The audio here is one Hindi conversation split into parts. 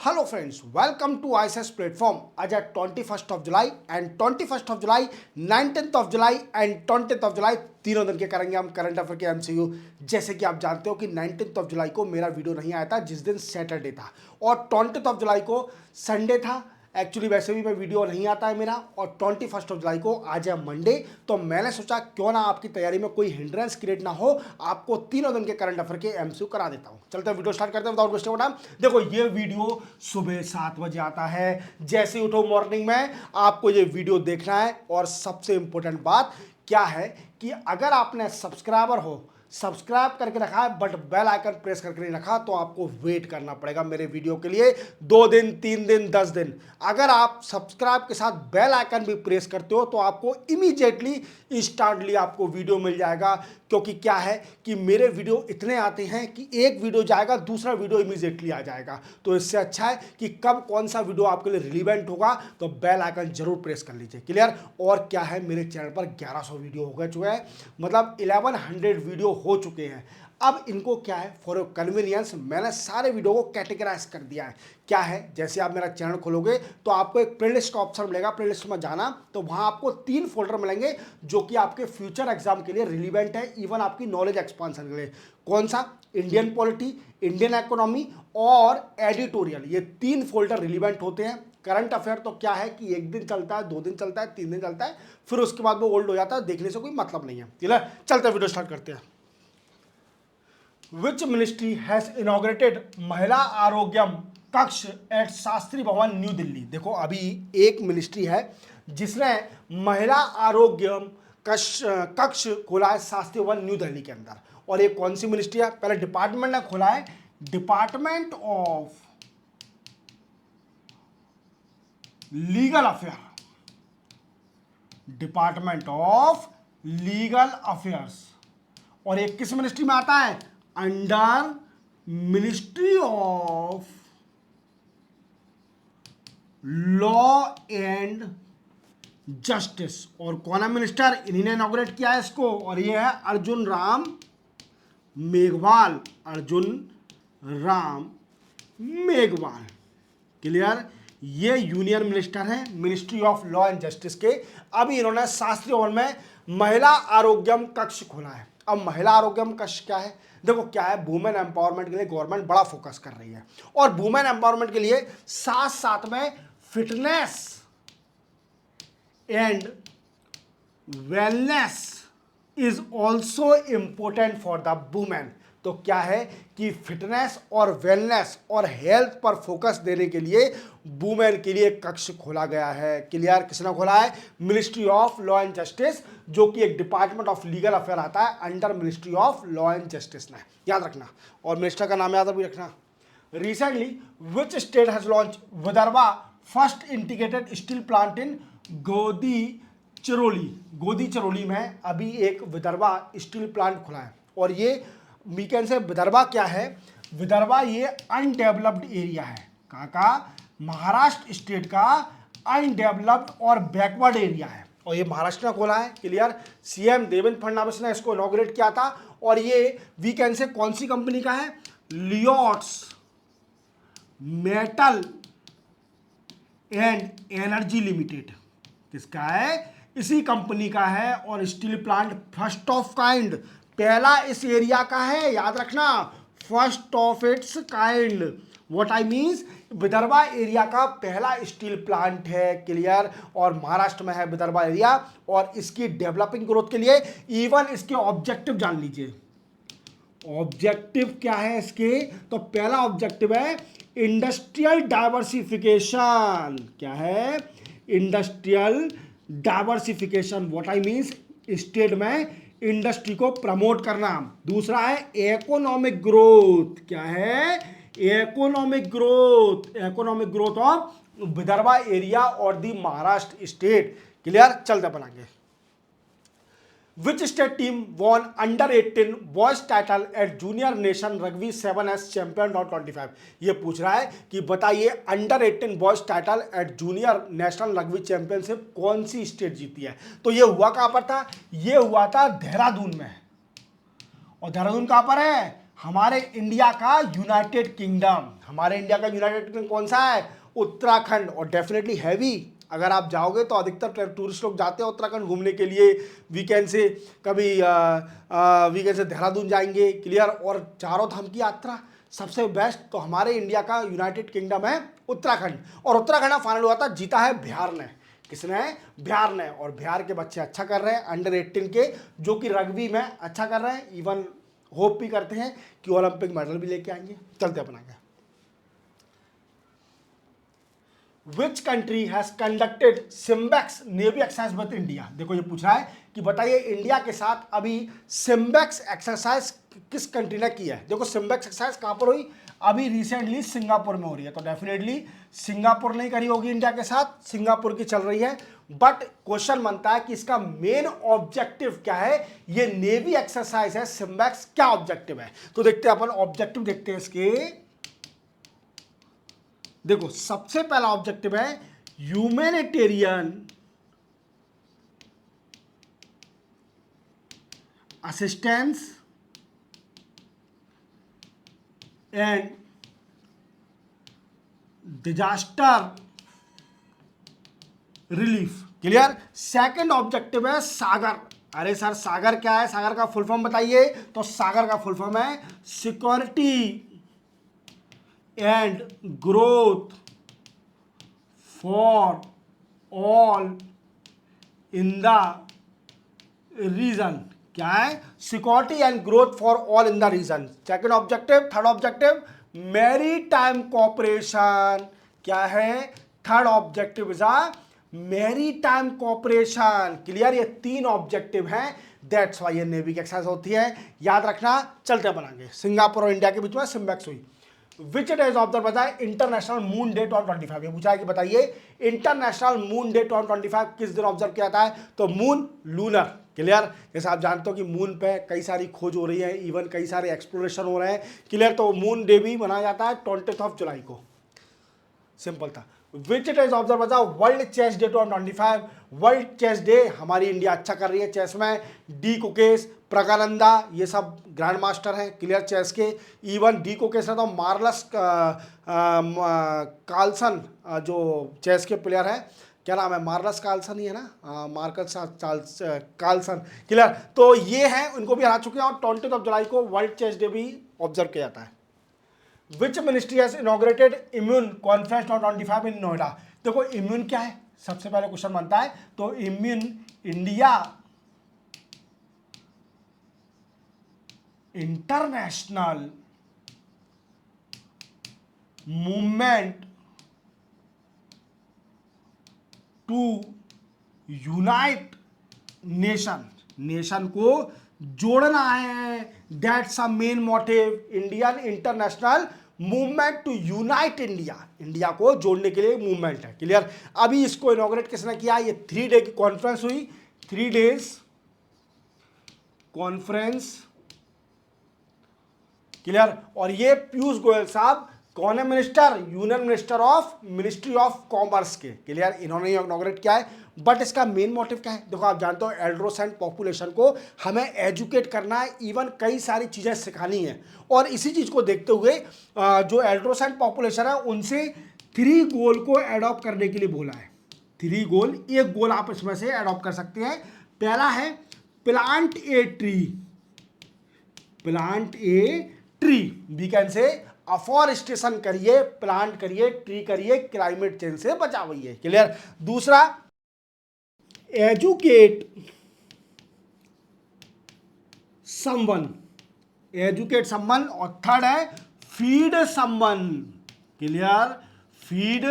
Hello friends, welcome to ISS platform. आज है 21st of July and 21st of July, 19th of July and 20th of July तीनों दिन के करेंगे हम करंट अफेयर के एमसीयू। जैसे कि आप जानते हो कि 19th ऑफ जुलाई को मेरा वीडियो नहीं आया था जिस दिन सैटरडे था, और 20th ऑफ जुलाई को संडे था। एक्चुअली वैसे भी मैं वीडियो नहीं आता है मेरा, और 21st ऑफ जुलाई को आज है मंडे। तो मैंने सोचा क्यों ना आपकी तैयारी में कोई हिंड्रेंस क्रिएट ना हो, आपको तीनों दिन के करंट अफेयर के एमसीयू करा देता हूं। चलते हैं वीडियो स्टार्ट करते हैं विदाउट वेस्टिंग टाइम। देखो ये वीडियो सुबह 7 बजे आता है। जैसे ही उठो मॉर्निंग में आपको ये वीडियो देखना है। और सबसे इंपॉर्टेंट बात क्या है कि अगर आपने सब्सक्राइब करके रखा है बट बेल आइकन प्रेस करके नहीं रखा, तो आपको वेट करना पड़ेगा मेरे वीडियो के लिए 2 दिन 3 दिन 10 दिन। अगर आप सब्सक्राइब के साथ बेल आइकन भी प्रेस करते हो तो आपको इमीडिएटली इंस्टेंटली आपको वीडियो मिल जाएगा। क्योंकि क्या है कि मेरे वीडियो इतने आते हैं कि एक वीडियो जाएगा दूसरा वीडियो इमीडिएटली आ जाएगा। तो इससे अच्छा है कि कब कौन सा वीडियो आपके लिए रिलीवेंट होगा, तो बेल आइकन जरूर प्रेस कर लीजिए। क्लियर? और क्या है, मेरे चैनल पर 1100 वीडियो हो गए चुके हैं, मतलब 1100 वीडियो हो चुके हैं। अब इनको क्या है, फॉर कन्वीनियंस मैंने सारे वीडियो को कैटेगराइज कर दिया है। क्या है, जैसे आप मेरा चैनल खोलोगे तो आपको एक प्लेलिस्ट का ऑप्शन मिलेगा। प्लेलिस्ट में जाना तो वहां आपको 3 फोल्डर मिलेंगे जो कि आपके फ्यूचर एग्जाम के लिए रिलीवेंट है, इवन आपकी नॉलेज एक्सपांसन के लिए। कौन सा? इंडियन पॉलिटी, इंडियन इकोनॉमी और एडिटोरियल। ये 3 फोल्डर रिलीवेंट होते हैं। करंट अफेयर तो क्या है कि 1 दिन चलता है, 2 दिन चलता है, 3 दिन चलता है, फिर उसके बाद वो ओल्ड हो जाता है, देखने से कोई मतलब नहीं है। क्लियर? चलते वीडियो स्टार्ट करते हैं। Which ministry has inaugurated महिला आरोग्यम कक्ष एट शास्त्री भवन न्यू दिल्ली? देखो अभी एक मिनिस्ट्री है जिसने महिला आरोग्यम कक्ष खोला है शास्त्री भवन न्यू दिल्ली के अंदर। और ये कौन सी मिनिस्ट्री है? पहले डिपार्टमेंट ने खोला है, department of legal affair, department of legal affairs. और एक किस मिनिस्ट्री में आता है? Under ministry of law and justice. और कौन है मिनिस्टर? इन्हीं ने इनॉग्रेट किया है इसको, और ये है अर्जुन राम मेघवाल। अर्जुन राम मेघवाल। क्लियर? ये यूनियन मिनिस्टर हैं ministry of law and justice के। अभी इन्होंने शास्त्री भवन में महिला आरोग्यम कक्ष खोला है। अब महिला आरोग्यम कक्ष क्या है? देखो क्या है, वुमेन एम्पावरमेंट के लिए गवर्नमेंट बड़ा फोकस कर रही है, और वुमेन एम्पावरमेंट के लिए साथ साथ में fitness and wellness is also important for the women. तो क्या है कि फिटनेस और वेलनेस और हेल्थ पर फोकस देने के लिए वुमेन के लिए कक्ष खोला गया है। क्लियर? किसने खोला है? Ministry of law and justice, जो कि एक डिपार्टमेंट ऑफ लीगल अफेयर आता है under ministry of law and justice ने। याद रखना, और मिनिस्टर का नाम याद भी रखना। Recently which state has launch Vidarbha first integrated steel plant in गोदी चरोली में अभी एक विदर्भा स्टील प्लांट खुला है। और ये वीकेंड से विदर्भा क्या है? विदर्भा ये अनडेवलप्ड एरिया है। कहाँ का? महाराष्ट्र स्टेट का अनडेवलप्ड और बैकवर्ड एरिया है, और ये महाराष्ट्र ने खोला है। क्लियर? सीएम देवेंद्र फडणवीस ने इसको इनॉग्रेट किया था। और ये वीकेंड से कौन सी कंपनी का है? लियोट्स मेटल एंड एनर्जी लिमिटेड। किसका है? इसी कंपनी का है। और steel plant first of kind, पहला इस एरिया का है। याद रखना, first of its kind. What I means, Vidarbha area का पहला स्टील प्लांट है। क्लियर? और महाराष्ट्र में है विदर्भा एरिया, और इसकी डेवलपिंग ग्रोथ के लिए इवन इसके ऑब्जेक्टिव जान लीजिए। ऑब्जेक्टिव क्या है इसके? तो पहला ऑब्जेक्टिव है इंडस्ट्रियल डाइवर्सिफिकेशन। क्या है? Industrial diversification. What I means, state में इंडस्ट्री को प्रमोट करना। दूसरा है इकोनॉमिक ग्रोथ। क्या है? Economic growth of Vidarbha area और दी महाराष्ट्र स्टेट। क्लियर? चलते बनाएंगे। Which state team von under 18 boys title at junior nation rugby 7S champion 25? ये पूछ रहा है कि बताइए under 18 boys title at junior national rugby championship कौन सी स्टेट जीती है? तो ये हुआ कहाँ पर था? ये हुआ था देहरादून में। और देहरादून कहाँ पर है? हमारे इंडिया का यूनाइटेड किंगडम, हमारे इंडिया का यूनाइटेड किंगडम कौन सा है? उत्तराखंड। और डेफिनेटली हैवी, अगर आप जाओगे तो अधिकतर टूरिस्ट लोग जाते हैं उत्तराखंड घूमने के लिए। वीकेंड से कभी वीकेंड से देहरादून जाएंगे, क्लियर। और चारों धाम की यात्रा सबसे बेस्ट तो हमारे इंडिया का यूनाइटेड किंगडम है उत्तराखंड। और उत्तराखंड में फाइनल हुआ था, जीता है बिहार ने। किसने? बिहार ने। और बिहार के बच्चे अच्छा कर रहे हैं, अंडर 18 के, जो कि रग्बी में अच्छा कर रहे हैं। इवन होप भी करते हैं कि ओलंपिक मेडल भी लेके आएंगे। चलते अपना आगे। Which country has conducted SIMBEX navy exercise with India? देखो ये पूछ रहा है कि बताइए इंडिया के साथ अभी सिम्बेक्स एक्सरसाइज किस कंट्री ने किया है। देखो सिम्बेक्स एक्सरसाइज कहां पर हुई? अभी रिसेंटली सिंगापुर में हो रही है। तो डेफिनेटली सिंगापुर नहीं करी होगी इंडिया के साथ, सिंगापुर की चल रही है। बट क्वेश्चन बनता है कि इसका मेन ऑब्जेक्टिव क्या है? ये नेवी एक्सरसाइज है सिम्बेक्स, क्या ऑब्जेक्टिव है? तो देखते हैं अपन, ऑब्जेक्टिव देखते हैं इसके। देखो सबसे पहला ऑब्जेक्टिव है humanitarian assistance and disaster relief, clear. Second objective है सागर। अरे सर सागर क्या है? सागर का फुल फॉर्म बताइए। तो सागर का फुल फॉर्म है security and growth for all in the region. क्या है? Security and growth for all in the region. Second objective. Third objective maritime cooperation. क्या है? Third objective is a maritime cooperation, clear. ये तीन ऑब्जेक्टिव हैं, दैट्स वाई ये नेवी की एक्सरसाइज होती है, याद रखना। चलते बनाएंगे। सिंगापुर और इंडिया के बीच में सिम्बेक्स हुई। विच डे इज ऑब्जर्व बताए इंटरनेशनल मून डे 2025। ये पूछा है कि बताइए इंटरनेशनल मून डे 2025 किस दिन ऑब्जर्व किया जाता है? तो मून लूनर, क्लियर। जैसे आप जानते हो कि मून पे कई सारी खोज हो रही है, इवन कई सारे एक्सप्लोरेशन हो रहे हैं, क्लियर। तो मून डे भी मनाया जाता है 20 जुलाई को। सिंपल था। विच इट इज ऑब्जर्व बताओ world chess day 2025। World chess day, हमारी इंडिया अच्छा कर रही है चेस में। डी कुकेश, प्रज्ञानंदा, ये सब ग्रैंड मास्टर हैं, क्लियर, चेस के। इवन डी कुकेश ने तो मार्लस कार्लसन, जो चेस के प्लेयर हैं, क्या नाम है? मार्लस कार्लसन ही है ना, मार्कस कार्लसन, क्लियर। तो ये हैं, उनको भी हरा चुके हैं। और 20 जुलाई को वर्ल्ड चेस डे भी ऑब्जर्व किया जाता है। Which ministry has inaugurated immune conference 2025 इन नोएडा? देखो इम्यून क्या है, सबसे पहले क्वेश्चन बनता है। तो immune India international movement to unite nation, nation को जोड़ना है, that's a main motive. Indian international movement to unite India, India को जोड़ने के लिए मूवमेंट है, क्लियर। अभी इसको इनॉग्रेट किसने किया? ये 3 डे की कॉन्फ्रेंस हुई, 3 डेज कॉन्फ्रेंस, क्लियर। और ये पीयूष गोयल साहब कौन है? Minister, union minister of ministry of commerce के, क्लियर। इन्होंने इनॉग्रेट किया है। बट इसका मेन मोटिव क्या है? देखो आप जानते हो एल्ड्रोसेंट पॉपुलेशन को हमें एजुकेट करना है, इवन कई सारी चीज़ें सिखानी है। और इसी चीज़ को देखते हुए जो एल्ड्रोसेंट पॉपुलेशन है उनसे 3 गोल को एडॉप्ट करने के लिए बोला है। 3 गोल, एक गोल आप इसमें से एडॉप्ट कर सकते हैं। पहला है plant a tree, plant a tree, we can say afforestation करिए, प्लांट करिए, ट्री करिए, क्लाइमेट चेंज से बचाइए, क्लियर। दूसरा एजुकेट समवन, एजुकेट समवन। और थर्ड है feed someone, clear, feed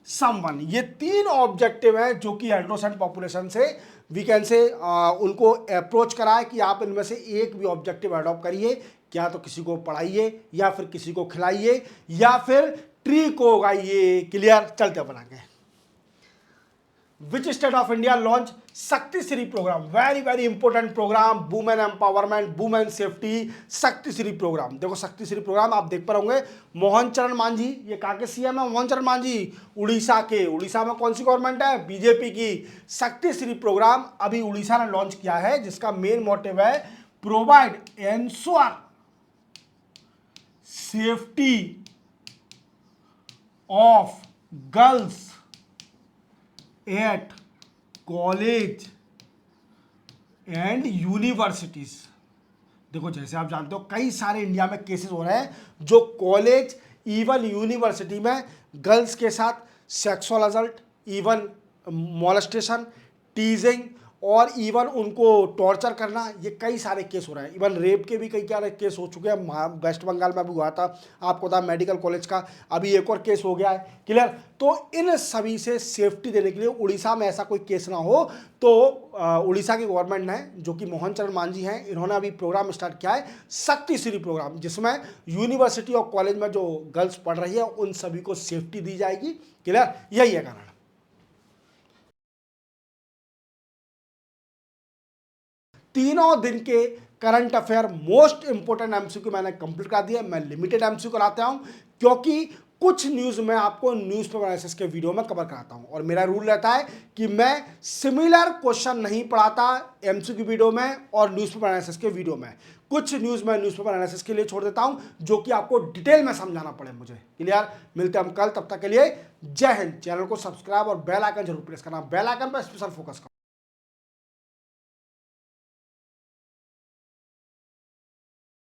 someone. ये 3 ऑब्जेक्टिव है जो कि एल्ड्रोसेंट पॉपुलेशन से वी कैन से उनको अप्रोच करा है कि आप इनमें से एक भी ऑब्जेक्टिव अडॉप्ट करिए, क्या तो किसी को पढ़ाइए या फिर किसी को खिलाइए या फिर ट्री को उगाइए, क्लियर। चलते अपन आगे। Which state of India launch Shakti Shri program? Very very important program, women empowerment, women safety, Shakti Shri programme. देखो शक्ति श्री प्रोग्राम आप देख पा होंगे, मोहन चरण मांझी, ये कहाँ के सीएम है? मोहन चरण मांझी, उड़ीसा के। उड़ीसा में कौन सी गवर्नमेंट है? बीजेपी की। शक्ति श्री प्रोग्राम अभी उड़ीसा ने लॉन्च किया है, जिसका मेन मोटिव है provide ensure safety of girls at college and universities. देखो जैसे आप जानते हो कई सारे इंडिया में केसेस हो रहे हैं जो कॉलेज इवन यूनिवर्सिटी में गर्ल्स के साथ सेक्सुअल असल्ट, इवन मॉलेस्टेशन, टीजिंग और इवन उनको टॉर्चर करना, ये कई सारे केस हो रहे हैं। इवन रेप के भी कई सारे केस हो चुके हैं। वेस्ट बंगाल में अभी हुआ था, आपको था मेडिकल कॉलेज का, अभी एक और केस हो गया है। क्लियर? तो इन सभी से सेफ्टी देने के लिए उड़ीसा में ऐसा कोई केस ना हो, तो उड़ीसा की गवर्नमेंट ने, जो कि मोहन चरण मांझी हैं, इन्होंने अभी प्रोग्राम स्टार्ट किया है, शक्ति श्री प्रोग्राम, जिसमें यूनिवर्सिटी और कॉलेज में जो गर्ल्स पढ़ रही है उन सभी को सेफ्टी दी जाएगी। क्लियर? यही है कारण। तीनों दिन के current affair most important MCQ मैंने कंप्लीट कर दिया। मैं लिमिटेड एमसीक्यू कराता हूं क्योंकि कुछ न्यूज़ में आपको न्यूज़पेपर एनालिसिस के वीडियो में कवर कराता हूं, और मेरा रूल रहता है कि मैं सिमिलर क्वेश्चन नहीं पढ़ाता एमसीक्यू वीडियो में और न्यूज़पेपर एनालिसिस के वीडियो में। कुछ न्यूज़ मैं न्यूज़पेपर एनालिसिस के लिए छोड़ देता हूं जो कि आपको डिटेल में समझाना पड़े मुझे। क्लियर? मिलते हैं हम कल, तब तक के लिए जय हिंद। चैनल को सब्सक्राइब और बेल आइकन जरूर प्रेस करना, बेल आइकन पर स्पेशल फोकस करना।